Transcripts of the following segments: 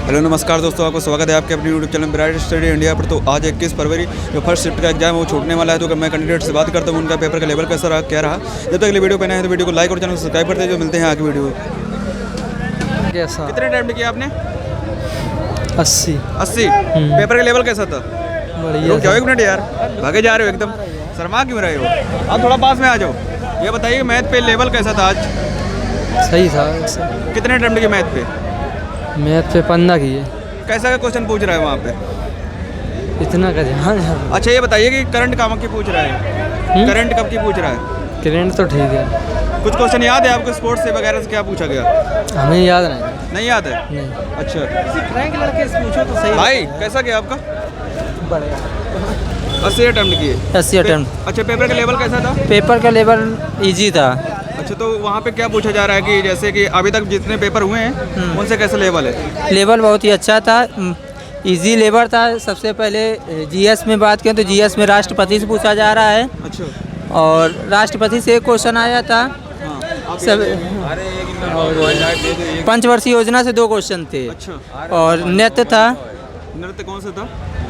Hello नमस्कार दोस्तों, आपको स्वागत है आपके अपने YouTube channel bright study India पर। तो आज 21 फरवरी जो फर्स्ट शिफ्ट का एग्जाम है वो छूटने वाला है। तो मैं कैंडिडेट से बात करता हूँ उनका पेपर का लेवल कैसा रहा, क्या रहा। जब तक अगली वीडियो पे नए हैं तो वीडियो को लाइक और चैनल को सब्सक्राइब करते हैं। जो मिलते हैं आगे वीडियो। कैसा? कितने टाइम किया आपने? 80। पेपर का लेवल कैसा था? बढ़िया। रुक जाओ एक मिनट यार, भागे जा रहे हो एकदम, शर्मा क्यों रहे हो? आप थोड़ा पास में आ जाओ। ये बताइए मैथ पे लेवल कैसा था आज? सही था। कितने अटेम्प्ट किए मैथ पे? मैथ पे 15 की है। कैसा का क्वेश्चन पूछ रहा है वहाँ पे? इतना का ध्यान है। अच्छा ये बताइए कि करंट कब की पूछ रहा है? करंट कब की पूछ रहा है? करंट तो ठीक है। कुछ क्वेश्चन याद है आपको स्पोर्ट्स से वगैरह से क्या पूछा गया? हमें याद नहीं याद है? नहीं। अच्छा रैंक लड़के से पूछो तो सही। भाई कैसा गया आपका? बढ़िया। 80 अटेम्प्ट किए। 80 अटेम्प्ट। अच्छा पेपर का लेवल कैसा था? पेपर का लेवल इजी था। अच्छा तो वहाँ पे क्या पूछा जा रहा है कि जैसे कि अभी तक जितने पेपर हुए हैं उनसे कैसा लेवल है? लेवल बहुत ही अच्छा था, इजी लेवल था। सबसे पहले जीएस में बात करें तो जीएस में राष्ट्रपति से पूछा जा रहा है। अच्छा और राष्ट्रपति से एक क्वेश्चन आया था। सब पंचवर्षीय योजना से 2 क्वेश्चन थे। अच्छा और नृत्य था। नृत्य कौन सा था?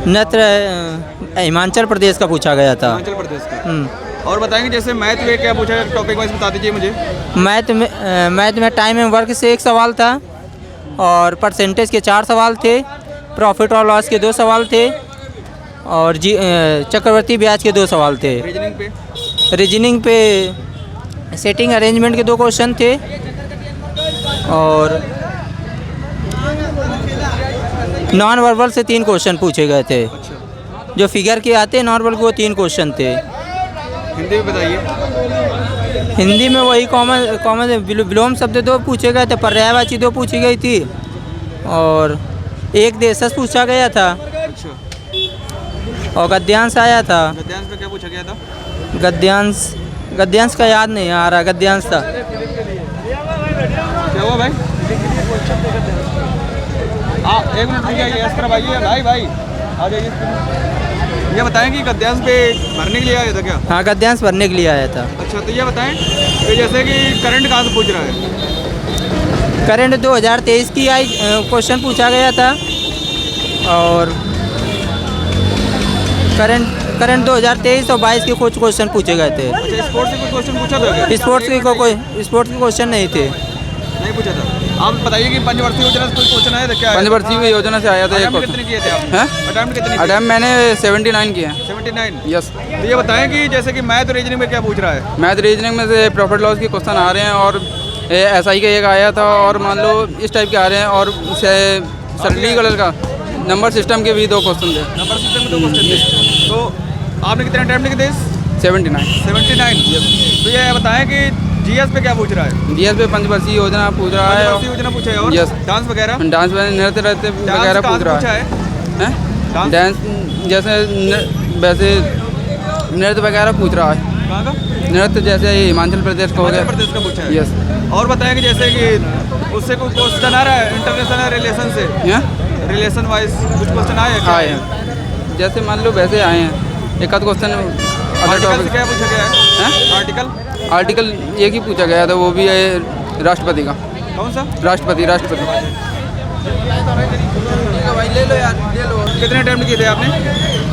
नृत्य हिमाचल प्रदेश का पूछा गया था। हिमाचल प्रदेश का। और बताएंगे जैसे मैथ में क्या पूछा है, टॉपिक वाइज बता दीजिए मुझे। मैथ में टाइम एंड वर्क से 1 सवाल था और परसेंटेज के 4 सवाल थे, प्रॉफिट और लॉस के 2 सवाल थे और चक्रवर्ती ब्याज के 2 सवाल थे। रीजनिंग पे सेटिंग अरेंजमेंट के 2 क्वेश्चन थे और नॉन वर्बल से 3 क्वेश्चन पूछे गए थे। अच्छा। जो फिगर के आते नॉन वर्बल के वो 3 क्वेश्चन थे। हिंदी में बताइए। हिंदी में वही कॉमन विलोम शब्द 2 पूछे गए थे, पर्यायवाची 2 पूछी गई थी और एक देशज पूछा गया था। अच्छा। और गद्यांश आया था। गद्यांश में क्या पूछा गया था? गद्यांश का याद नहीं आ रहा। गद्यांश था। क्या हुआ भाई? एक मिनट रुक जाइए, इस तरफ आइए भाई आ जाइए। ये बताएं कि गद्यांश पे भरने के लिए आया था क्या? हाँ, गद्यांश भरने के लिए आया था। अच्छा तो ये बताएं कि जैसे कि करंट कहाँ से पूछ रहा है? करंट 2023 की आई क्वेश्चन पूछा गया था और करंट 2023 और 22 के कुछ क्वेश्चन पूछे गए थे। अच्छा स्पोर्ट्स से कुछ क्वेश्चन पूछा था क्या? स्पोर्ट्स के क्वेश्चन नहीं थे। नहीं पूछा था। आप बताइए कि पंचवर्षीय योजना से कोई क्वेश्चन आया था क्या? पंचवर्षीय योजना से आया था। अटेम्प्ट कितने किए थे आपने? अटेम्प्ट कितने किए? अटेम्प्ट मैंने 79 किए। 79? यस। तो ये बताएं कि जैसे कि मैथ और रीजनिंग में क्या पूछ रहा है? मैथ रीजनिंग में से प्रॉफिट लॉस के क्वेश्चन आ रहे हैं और एसआई का एक आया था और मान लो इस टाइप के आ रहे हैं और सरली कलर का नंबर सिस्टम के भी 2 क्वेश्चन थे। नंबर सिस्टम में 2 क्वेश्चन थे। तो आपने कितने अटेम्प्ट किए थे? 79। तो ये बताएं कि जीएस पे क्या पूछ रहा है? जीएस पे पंचवर्षीय योजना पूछ रहा है। पंचवर्षीय योजना पूछा है और यस। डांस वगैरह में नृत्य वगैरह पूछ रहा है। डांस जैसे वैसे नृत्य वगैरह पूछ रहा है। कहाँ का? नृत्य जैसे हिमाचल प्रदेश का हो गया। हिमाचल प्रदेश का पूछा है। यस। और बताएं कि जैसे कि उससे कोई क्वेश्चन आ रहा है इंटरनेशनल रिलेशन से, रिलेशन वाइज कुछ क्वेश्चन आए हैं? जैसे मान लो वैसे आए हैं। एक आध क्वेश्चन अदर टॉपिक से क्या पूछा गया है? आर्टिकल एक ही पूछा गया था, वो भी है राष्ट्रपति का। कौन सा? राष्ट्रपति। ले लो यार, ले लो। कितने अटेम्प्ट किए थे आपने?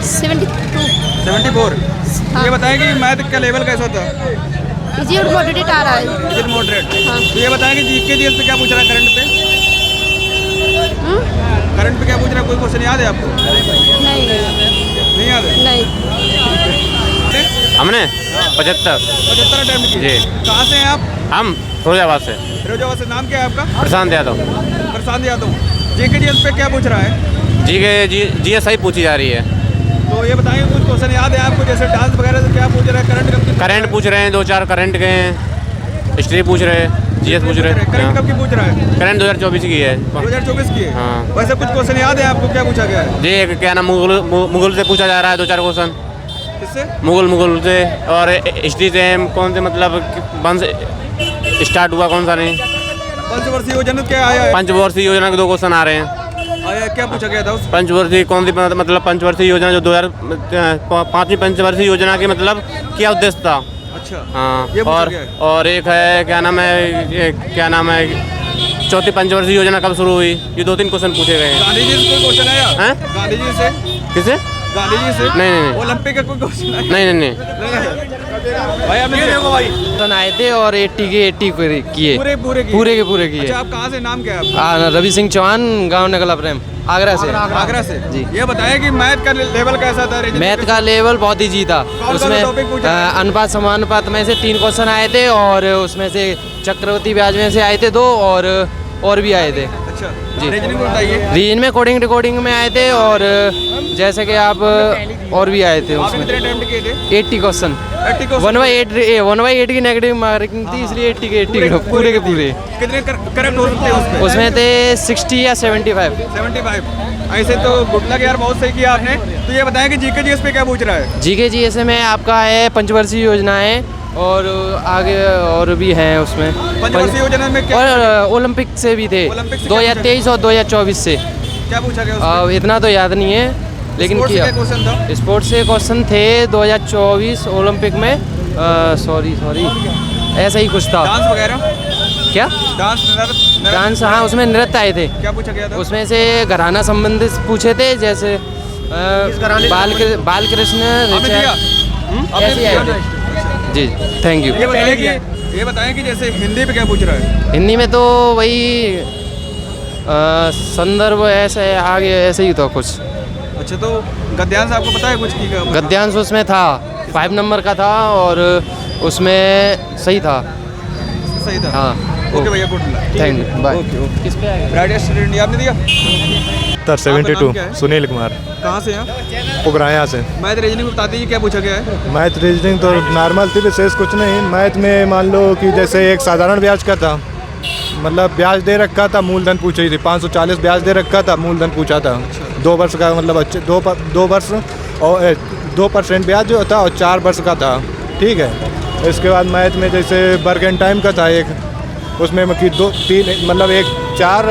74। हाँ। ये बताएं कि मैथ का लेवल कैसा था? इजी और मॉडरेट आ रहा है। Easy moderate. हाँ। तो ये बताएं कि जीके जीएस पे क्या पूछ रहा है? करंट पे करंट पे क्या पूछ रहा है? कोई क्वेश्चन याद है आपको? नहीं याद है? नहीं। हमने 75 अटेम्प्ट किए। जी। कहाँ से हैं आप? हम फिरोजाबाद से। फिरोजाबाद से। नाम क्या है आपका? प्रशांत यादव। प्रशांत यादव। जीके जीएस पे क्या पूछ रहा है? जीएसआई पूछी जा रही है। तो ये बताएंगे कुछ क्वेश्चन याद है आपको? जैसे डांस वगैरह से क्या पूछ रहा है? करंट पूछ रहे हैं, 2-4 करंट के हैं। हिस्ट्री पूछ रहे हैं, जीएस पूछ रहे हैं। करंट कब की पूछ रहा है? करंट 2024 की है। 2024 की है। हाँ। वैसे कुछ क्वेश्चन याद है आपको? क्या पूछा गया है? जी क्या नाम, मुगल से पूछा जा रहा है 2-4 क्वेश्चन। किससे? मुगल से। और हिस्ट्री से कौन से मतलब वंश स्टार्ट हुआ कौन सा नहीं। पंचवर्षीय योजना क्या आया है? पंचवर्षीय योजना के 2 क्वेश्चन आ रहे हैं। आया क्या पूछा गया था? पंचवर्षीय कौन सी मतलब पंचवर्षीय योजना जो 2005वीं पंचवर्षीय योजना के मतलब क्या उद्देश्य था? अच्छा हाँ। ये पूछा गया है। और एक है क्या नाम है चौथी पंचवर्षीय योजना कब शुरू हुई, ये 2-3 क्वेश्चन पूछे गए हैं। गांधी जी से कोई क्वेश्चन आया? हैं? गांधी जी से? किसे? गांधी जी से? नहीं। ओलंपिक का कोई क्वेश्चन आया? नहीं। भाई आपने देखो भाई आए थे और 80 के 80 किए, पूरे पूरे किए। अच्छा, आप कहाँ से, नाम क्या है आपका? रवि सिंह चौहान, गांव नगला प्रेम, आगरा से। आगरा से जी। ये बताया कि मैथ का लेवल कैसा था? मैथ का लेवल बहुत ही था। कौन सा टॉपिक पूछा? अनुपात समानुपात में से 3 क्वेश्चन आए थे और उसमें से चक्रवर्ती ब्याज में से आए थे 2 और भी आए थे। अच्छा जी। रीजनिंग बताइए। रीजन में कोडिंग रिकॉर्डिंग में आए थे और जैसे कि आप और भी आए थे आपने उसमें कितने अटेम्प्ट किए थे? 80 क्वेश्चन। 80 क्वेश्चन। 1/8 की नेगेटिव मार्किंग थी, इसलिए 80 के 80 पूरे के पूरे। कितने करेक्ट हो सकते हैं उसमें? उसमें थे 60 या 75। 75। ऐसे तो गुड लक यार, बहुत सही किया आपने। तो ये बताएं कि जीके जीएस पे क्या पूछ रहा है? जीके जीएस में आपका है पंचवर्षीय योजनाएं और आगे और भी हैं उसमें। पंचवर्षीय योजना में क्या? और ओलंपिक से भी थे, ओलंपिक से क्या 2023 और 2024 से। क्या पूछा गया उसमें? इतना तो याद नहीं है, लेकिन स्पोर्ट्स से किया। क्या क्वेश्चन था? स्पोर्ट्स से क्वेश्चन थे 2024 ओलंपिक में। सॉरी ऐसा ही कुछ था। डांस वगैरह? क्या डांस डांस? हाँ, उसमें नृत्य आए थे। क्या पूछा गया था? उसमें से घराना संबंधित पूछे थे, जैसे बाल कृष्ण आपने दिया? आपने ऐसे ही आए दिया? थे। जी, थैंक यू। ये बताएं कि जैसे हिंदी पे क्या पूछ रहा है? हिंदी में तो वही संदर्भ ऐसे आगे ऐसे ही था कुछ। अच्छा, तो गद्यांश आपको पता है कुछ की का? गद्यांश उसमें था 5 नंबर का था और उसमें सही था। सही था? हाँ। ओके भैया, good luck. Thank you, bye. Okay. किस पे आएगा? ब्राइट स्टूडेंट इंडिया आपने दिया? सर आपका नाम 72 क्या है? सुनील कुमार, कहाँ से हैं? पुगराया से। मैथ रीजनिंग बता दीजिए क्या पूछा गया है? मैथ रीजनिंग तो नॉर्मल थी, विशेष कुछ नहीं। मैथ में मान लो कि जैसे एक साधारण ब्याज का था, मतलब ब्याज दे रखा था, मूलधन पूछी थी। 540 ब्याज दे रखा था, मूलधन पूछा था। 2 वर्ष का, मतलब अच्छे 2 वर्ष और 2% ब्याज जो था और 4 वर्ष का था। ठीक है। इसके बाद मैथ में जैसे वर्क एंड टाइम का था एक, उसमें कि 2-3 मतलब एक 4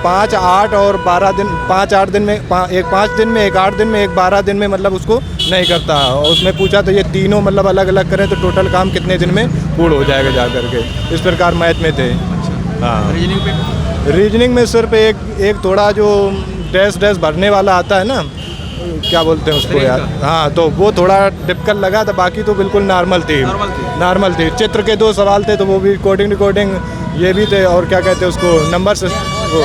5 8 और 12 दिन, 5-8 दिन में एक 5 दिन में, एक 8 दिन में, एक 12 दिन में, मतलब उसको नहीं करता। और उसमें पूछा तो ये तीनों मतलब अलग अलग करें तो टोटल काम कितने दिन में पूर्ण हो जाएगा जा करके। इस प्रकार मैथ में थे। हाँ। रीजनिंग पे? रीजनिंग में सिर्फ एक थोड़ा जो डैश भरने वाला आता है ना, क्या बोलते हैं उसको यार, हाँ, तो वो थोड़ा डिफिकल्ट लगा था। बाकी तो बिल्कुल नॉर्मल थी। चित्र के 2 सवाल थे, तो वो भी कोडिंग रिकॉर्डिंग ये भी थे। और क्या कहते हैं उसको, नंबर से वो।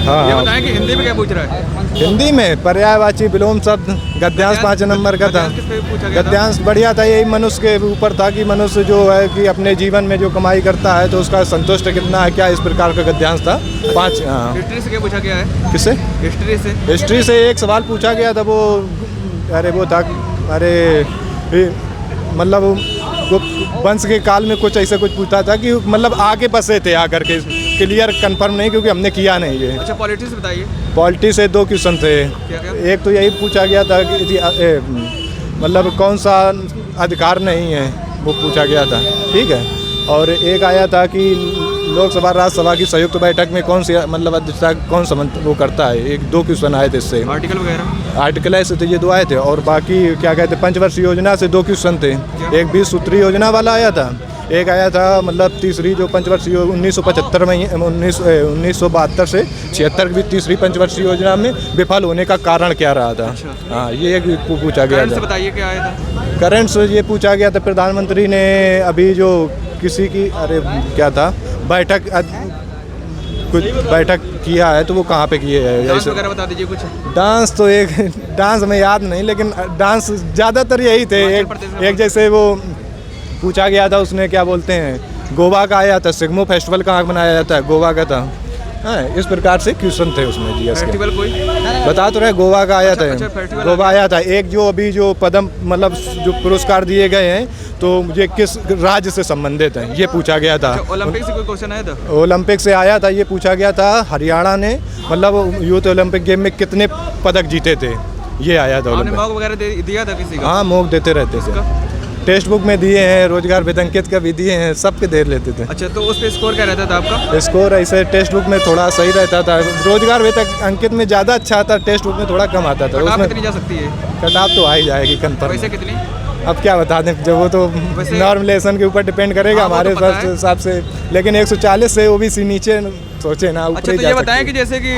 हाँ। ये बताएं कि हिंदी में क्या पूछ रहा है? हिंदी में पर्यायवाची विलोम शब्द गद्यांश 5 नंबर का था। गद्यांश किस पे पूछा गया था? गद्यांश बढ़िया था, यही मनुष्य के ऊपर था कि मनुष्य जो है कि अपने जीवन में जो कमाई करता है तो उसका संतुष्ट कितना है, क्या, इस प्रकार का गद्यांश था। 5। हाँ। हिस्ट्री से क्या पूछा गया है? किससे? हिस्ट्री से? हिस्ट्री से एक सवाल पूछा गया था, वो अरे वो था, अरे मतलब गुप्त वंश के काल में कुछ ऐसा कुछ पूछा था कि मतलब आगे बसे थे आकर के। क्लियर कंफर्म नहीं, क्योंकि हमने किया नहीं ये। अच्छा, पॉलिटिक्स बताइए। पॉलिटिक्स से 2 क्वेश्चन थे। क्या? एक तो यही पूछा गया था कि मतलब कौन सा अधिकार नहीं है, वो पूछा गया था। ठीक है। और एक आया था कि लोकसभा राज्यसभा की संयुक्त बैठक में कौन सी मतलब अध्यक्षता कौन सा वो करता है। 2 क्वेश्चन आए थे इससे। आर्टिकल वगैरह? आर्टिकल ऐसे तो ये 2 आए थे। और बाकी क्या कहते हैं, पंचवर्षीय योजना से 2 क्वेश्चन थे। एक 20 सूत्री योजना वाला आया था, एक आया था मतलब तीसरी जो पंचवर्षीय 1975 में 1972 से 76 की तीसरी पंचवर्षीय योजना में विफल होने का कारण क्या रहा था। हाँ, ये एक पूछा गया था। बताइए क्या आया था? करंट से ये पूछा गया था, प्रधानमंत्री ने अभी जो किसी की अरे क्या था कुछ बैठक किया है, तो वो कहाँ पे किए है? डांस वगैरह बता दीजिए कुछ। डांस तो एक डांस में याद नहीं, लेकिन डांस ज़्यादातर यही थे। एक जैसे वो पूछा गया था, उसने क्या बोलते हैं, गोवा का आया था, सिग्मो फेस्टिवल कहाँ मनाया जाता है, गोवा का था। हाँ, इस प्रकार से क्वेश्चन थे उसमें जी। फेस्टिवल कोई बता तो रहे, गोवा का आया था। फेस्टिवल गोवा आया था। एक जो अभी जो पद्म मतलब जो पुरस्कार दिए गए हैं, तो ये किस राज्य से संबंधित हैं, ये पूछा गया था। ओलंपिक से कोई क्वेश्चन आया था? ओलंपिक से आया था, ये पूछा गया था हरियाणा ने मतलब यूथ ओलंपिक गेम में कितने पदक जीते थे, ये आया था। आपने मॉक वगैरह दिया था किसी का? हाँ, मॉक देते रहते थे। टेक्स्ट बुक में दिए हैं, रोजगार वेतंकित का भी दिए हैं, सबके दे लेते थे। अच्छा, तो उस पे स्कोर क्या रहता था आपका? स्कोर ऐसे टेक्स्ट बुक में थोड़ा सही रहता था, रोजगार वेतन अंकित में ज़्यादा अच्छा आता, टेक्स्ट बुक में थोड़ा कम आता था। कट ऑफ उसमें कितनी जा सकती है? कट ऑफ तो आ ही जाएगी कंफर्म। पैसे कितनी? अब क्या बता दें, जब वो तो वैसे- नॉर्मलेशन के ऊपर डिपेंड करेगा हाँ, वो तो हमारे पता है। हिसाब से। लेकिन 140 से ओबीसी नीचे सोचे ना, ऊपर अच्छा, ही तो जा ये सकते बताएं हैं। कि जैसे कि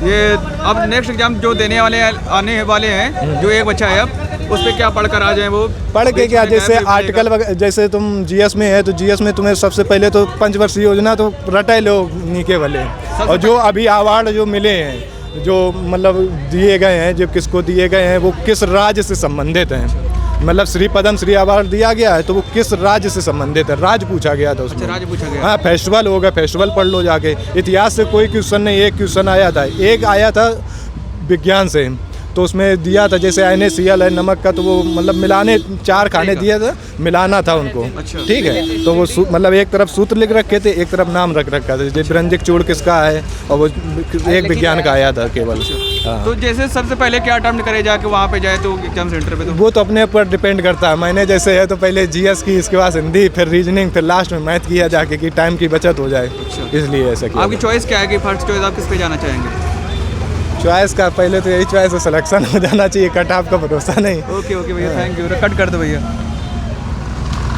ये अब नेक्स्ट एग्जाम जो देने वाले हैं, आने वाले हैं, जो एक बच्चा है अब उस पर क्या पढ़ कर आ जाए वो पढ़ के क्या, जैसे आर्टिकल जैसे तुम जीएस में है तो जीएस में तुम्हें सबसे पहले तो पंचवर्षीय योजना तो रटा लो नीके वाले, और जो अभी अवार्ड जो मिले हैं, जो मतलब दिए गए हैं, जो किसको दिए गए हैं, वो किस राज्य से संबंधित हैं। मतलब श्री पद्म श्री अवार्ड दिया गया है तो वो किस राज्य से संबंधित है, राज्य पूछा गया था उसमें। अच्छा, राज्य पूछा गया। हाँ, फेस्टिवल होगा, फेस्टिवल पढ़ लो जाके। इतिहास से कोई क्वेश्चन नहीं, एक क्वेश्चन आया था, एक आया था विज्ञान से, तो उसमें दिया था जैसे NaCl है नमक का, तो वो मतलब मिलाने 4 खाने दिया था, मिलाना था उनको। अच्छा। ठीक है, तो वो मतलब एक तरफ सूत्र लिख रखे थे, एक तरफ नाम रख रखा था, जैसे ब्रंजिक चूड़ किसका है, और वो एक विज्ञान का आया था केवल। हाँ। तो जैसे सबसे पहले क्या अटेम्प्ट करे जाके वहाँ पे जाए तो एग्जाम सेंटर पे, तो वो तो अपने ऊपर डिपेंड करता है। मैंने जैसे है तो पहले जीएस की, इसके बाद हिंदी, फिर रीजनिंग, फिर लास्ट में मैथ किया जाके कि टाइम की बचत हो जाए, इसलिए ऐसा किया। आपकी चॉइस क्या है कि फर्स्ट चॉइस आप किस पे जाना चाहेंगे? चॉइस का पहले तो यही चॉइस है, सिलेक्शन हो जाना चाहिए, कट ऑफ का भरोसा नहीं। ओके भैया, थैंक यू, कट कर दो भैया।